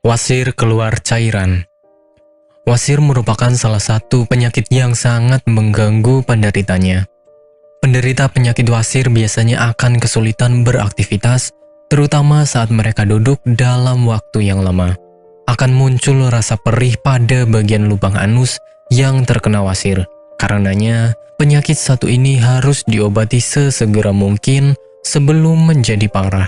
Wasir keluar cairan. Wasir merupakan salah satu penyakit yang sangat mengganggu penderitanya. Penderita penyakit wasir biasanya akan kesulitan beraktivitas, terutama saat mereka duduk dalam waktu yang lama. Akan muncul rasa perih pada bagian lubang anus yang terkena wasir. Karenanya, penyakit satu ini harus diobati sesegera mungkin sebelum menjadi parah.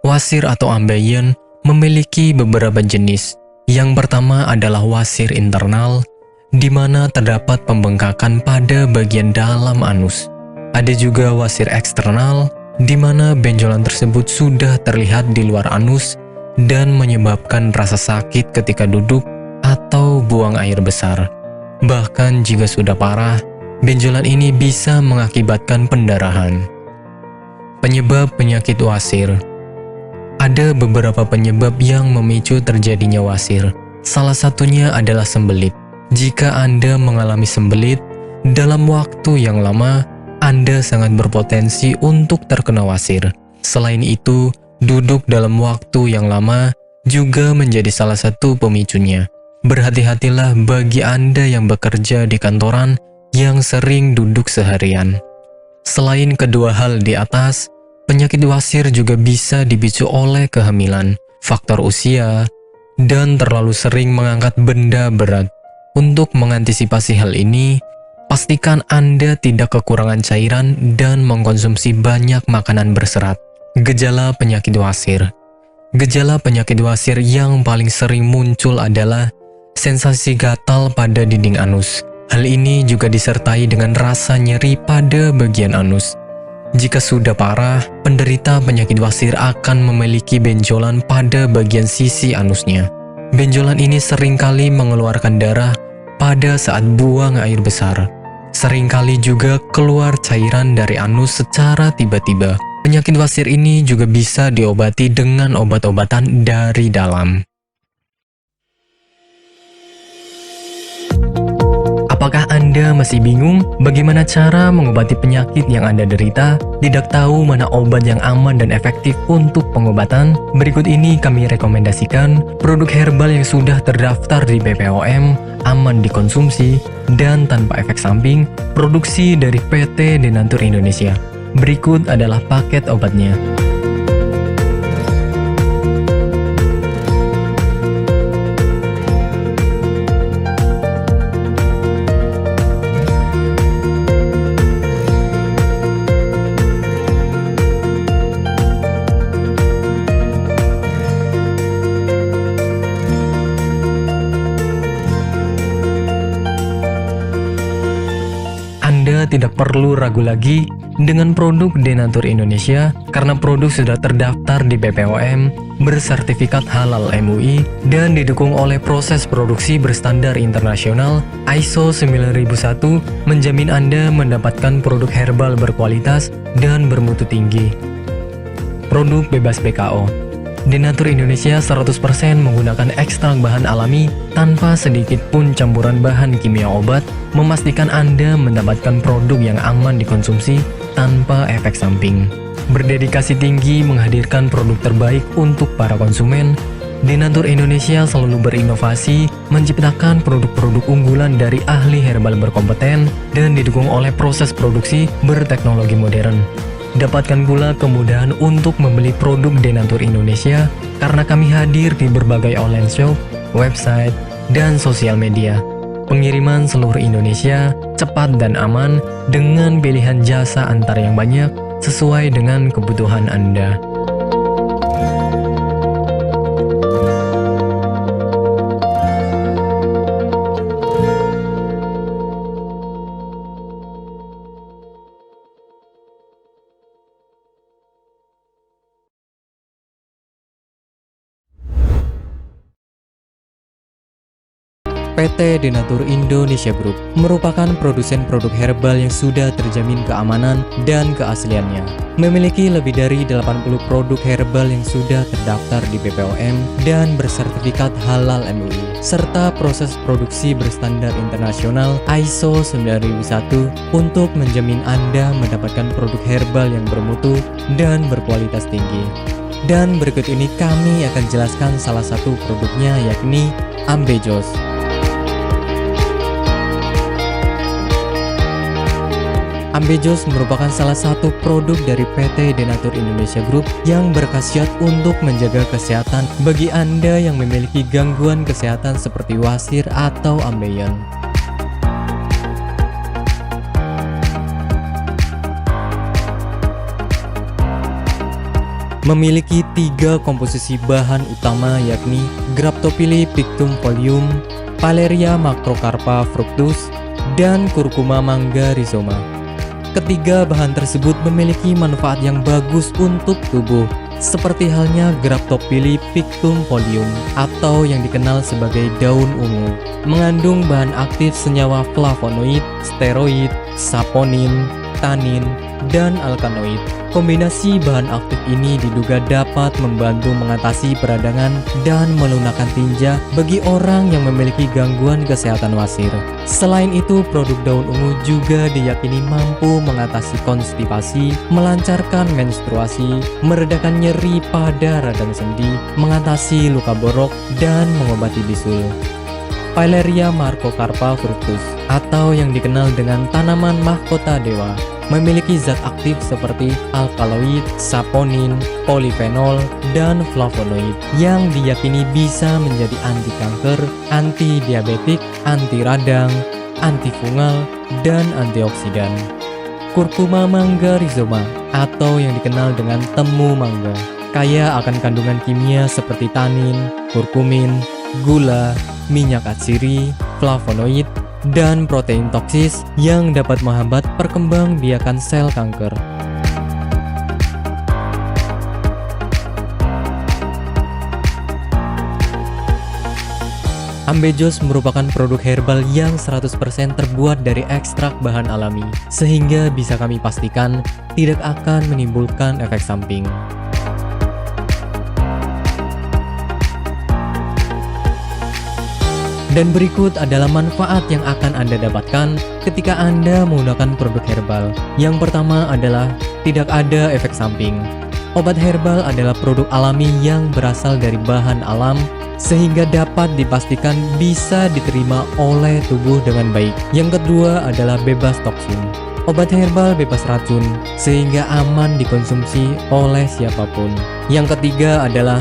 Wasir atau ambeien memiliki beberapa jenis. Yang pertama adalah wasir internal, di mana terdapat pembengkakan pada bagian dalam anus. Ada juga wasir eksternal, di mana benjolan tersebut sudah terlihat di luar anus dan menyebabkan rasa sakit ketika duduk atau buang air besar. Bahkan jika sudah parah, benjolan ini bisa mengakibatkan pendarahan. Penyebab penyakit wasir. Ada beberapa penyebab yang memicu terjadinya wasir. Salah satunya adalah sembelit. Jika Anda mengalami sembelit, dalam waktu yang lama, Anda sangat berpotensi untuk terkena wasir. Selain itu, duduk dalam waktu yang lama juga menjadi salah satu pemicunya. Berhati-hatilah bagi Anda yang bekerja di kantoran yang sering duduk seharian. Selain kedua hal di atas, penyakit wasir juga bisa dipicu oleh kehamilan, faktor usia, dan terlalu sering mengangkat benda berat. Untuk mengantisipasi hal ini, pastikan Anda tidak kekurangan cairan dan mengkonsumsi banyak makanan berserat. Gejala penyakit wasir. Gejala penyakit wasir yang paling sering muncul adalah sensasi gatal pada dinding anus. Hal ini juga disertai dengan rasa nyeri pada bagian anus. Jika sudah parah, penderita penyakit wasir akan memiliki benjolan pada bagian sisi anusnya. Benjolan ini seringkali mengeluarkan darah pada saat buang air besar. Seringkali juga keluar cairan dari anus secara tiba-tiba. Penyakit wasir ini juga bisa diobati dengan obat-obatan dari dalam. Apakah Anda masih bingung bagaimana cara mengobati penyakit yang Anda derita? Tidak tahu mana obat yang aman dan efektif untuk pengobatan? Berikut ini kami rekomendasikan produk herbal yang sudah terdaftar di BPOM, aman dikonsumsi, dan tanpa efek samping, produksi dari PT Denatur Indonesia. Berikut adalah paket obatnya. Anda tidak perlu ragu lagi dengan produk Denatur Indonesia karena produk sudah terdaftar di BPOM, bersertifikat halal MUI, dan didukung oleh proses produksi berstandar internasional ISO 9001, menjamin Anda mendapatkan produk herbal berkualitas dan bermutu tinggi. Produk bebas BKO. Denatur Indonesia 100% menggunakan ekstrak bahan alami tanpa sedikit pun campuran bahan kimia obat, memastikan Anda mendapatkan produk yang aman dikonsumsi tanpa efek samping. Berdedikasi tinggi menghadirkan produk terbaik untuk para konsumen, Denatur Indonesia selalu berinovasi, menciptakan produk-produk unggulan dari ahli herbal berkompeten dan didukung oleh proses produksi berteknologi modern. Dapatkan pula kemudahan untuk membeli produk Denatur Indonesia karena kami hadir di berbagai online shop, website, dan sosial media. Pengiriman seluruh Indonesia cepat dan aman dengan pilihan jasa antar yang banyak sesuai dengan kebutuhan Anda. PT Denatur Indonesia Group merupakan produsen produk herbal yang sudah terjamin keamanan dan keasliannya. Memiliki lebih dari 80 produk herbal yang sudah terdaftar di BPOM dan bersertifikat halal MUI, serta proses produksi berstandar internasional ISO 9001 untuk menjamin Anda mendapatkan produk herbal yang bermutu dan berkualitas tinggi. Dan berikut ini kami akan jelaskan salah satu produknya, yakni Ambejos. Ambejos merupakan salah satu produk dari PT Denatur Indonesia Group yang berkhasiat untuk menjaga kesehatan bagi Anda yang memiliki gangguan kesehatan seperti wasir atau ambeien. Memiliki 3 komposisi bahan utama, yakni Graptophylle pictum folium, Paleria macrocarpa fructus, dan Curcuma mangga rhizoma. Ketiga bahan tersebut memiliki manfaat yang bagus untuk tubuh, seperti halnya Graptophylle pictum folium atau yang dikenal sebagai daun ungu. Mengandung bahan aktif senyawa flavonoid, steroid, saponin, tanin, dan alkaloid. Kombinasi bahan aktif ini diduga dapat membantu mengatasi peradangan dan melunakkan tinja bagi orang yang memiliki gangguan kesehatan wasir. Selain itu, produk daun ungu juga diyakini mampu mengatasi konstipasi, melancarkan menstruasi, meredakan nyeri pada radang sendi, mengatasi luka borok, dan mengobati bisul. Paleria macrocarpa fructus atau yang dikenal dengan tanaman mahkota dewa memiliki zat aktif seperti alkaloid, saponin, polifenol, dan flavonoid yang diyakini bisa menjadi anti kanker, anti diabetik, anti radang, antifungal, dan antioksidan. Curcuma mangga rhizoma atau yang dikenal dengan temu mangga kaya akan kandungan kimia seperti tanin, kurkumin, gula, minyak atsiri, flavonoid, dan protein toksis yang dapat menghambat perkembangbiakan sel kanker. Ambejos merupakan produk herbal yang 100% terbuat dari ekstrak bahan alami, sehingga bisa kami pastikan tidak akan menimbulkan efek samping. Dan berikut adalah manfaat yang akan Anda dapatkan ketika Anda menggunakan produk herbal. Yang pertama adalah tidak ada efek samping. Obat herbal adalah produk alami yang berasal dari bahan alam sehingga dapat dipastikan bisa diterima oleh tubuh dengan baik. Yang kedua adalah bebas toksin. Obat herbal bebas racun sehingga aman dikonsumsi oleh siapapun. Yang ketiga adalah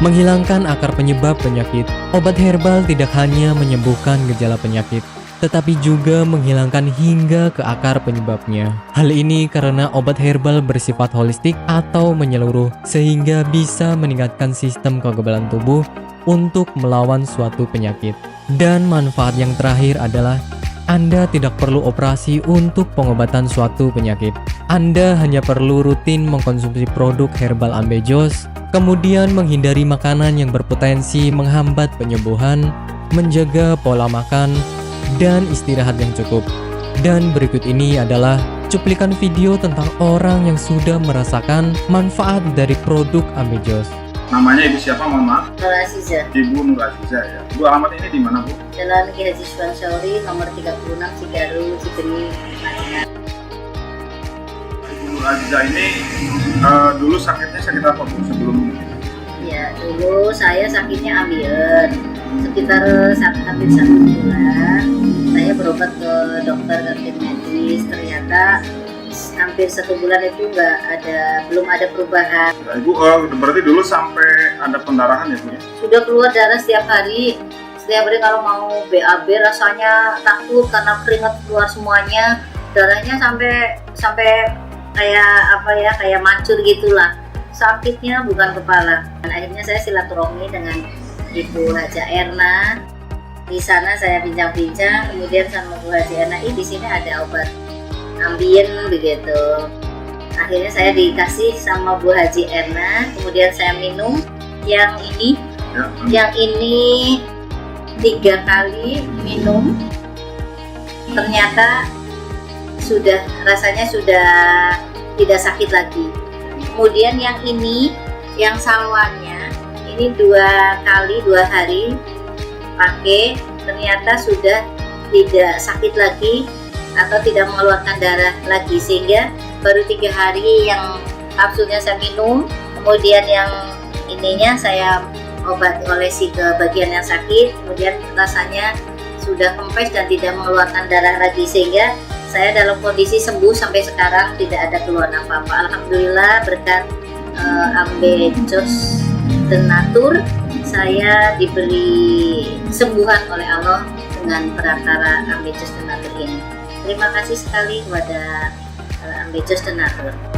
menghilangkan akar penyebab penyakit. Obat herbal tidak hanya menyembuhkan gejala penyakit, tetapi juga menghilangkan hingga ke akar penyebabnya. Hal ini karena obat herbal bersifat holistik atau menyeluruh, sehingga bisa meningkatkan sistem kekebalan tubuh untuk melawan suatu penyakit. Dan manfaat yang terakhir adalah Anda tidak perlu operasi untuk pengobatan suatu penyakit. Anda hanya perlu rutin mengkonsumsi produk herbal Ambejos, kemudian menghindari makanan yang berpotensi menghambat penyembuhan, menjaga pola makan, dan istirahat yang cukup. Dan berikut ini adalah cuplikan video tentang orang yang sudah merasakan manfaat dari produk Ambejos. Namanya Ibu siapa, mohon maaf? Nur Aziza. Ibu Nur Aziza ya. Bu, alamat ini di mana, Bu? Jalan Ki Haji Suwansori, nomor 36, Cigaru, Cikini, Madinah. Ibu Nur Aziza ini dulu sakitnya sakit apa, Bu, sebelum ini? Ya, dulu saya sakitnya ambeien. Sekitar hampir 1 bulan, saya berobat ke dokter kantin medis. Ternyata hampir 1 bulan itu belum ada perubahan. Nah, Ibu berarti dulu sampai ada pendarahan ya, Bu ya? Sudah keluar darah setiap hari. Setiap hari kalau mau BAB rasanya takut karena keringat keluar semuanya. Darahnya sampai kayak mancur gitulah. Sakitnya bukan kepala. Dan akhirnya saya silaturahmi dengan Ibu Haja Erna. Di sana saya bincang-bincang, kemudian sama Bu Haja Erna, di sini ada obat ambien begitu. Akhirnya saya dikasih sama Bu Haji Erna, kemudian saya minum yang ini. Yang ini 3 kali minum, ternyata rasanya sudah tidak sakit lagi. Kemudian yang ini, yang salwannya, ini 2 kali 2 hari pakai, ternyata sudah tidak sakit lagi atau tidak mengeluarkan darah lagi, sehingga baru 3 hari yang kapsulnya saya minum kemudian yang ininya saya olesi ke bagian yang sakit, kemudian rasanya sudah kempes dan tidak mengeluarkan darah lagi, sehingga saya dalam kondisi sembuh sampai sekarang, tidak ada keluhan apa-apa. Alhamdulillah berkat Ambejos Tenatur saya diberi kesembuhan oleh Allah dengan perantara Ambejos Tenatur ini. Terima kasih sekali kepada Ambejos Tenatur.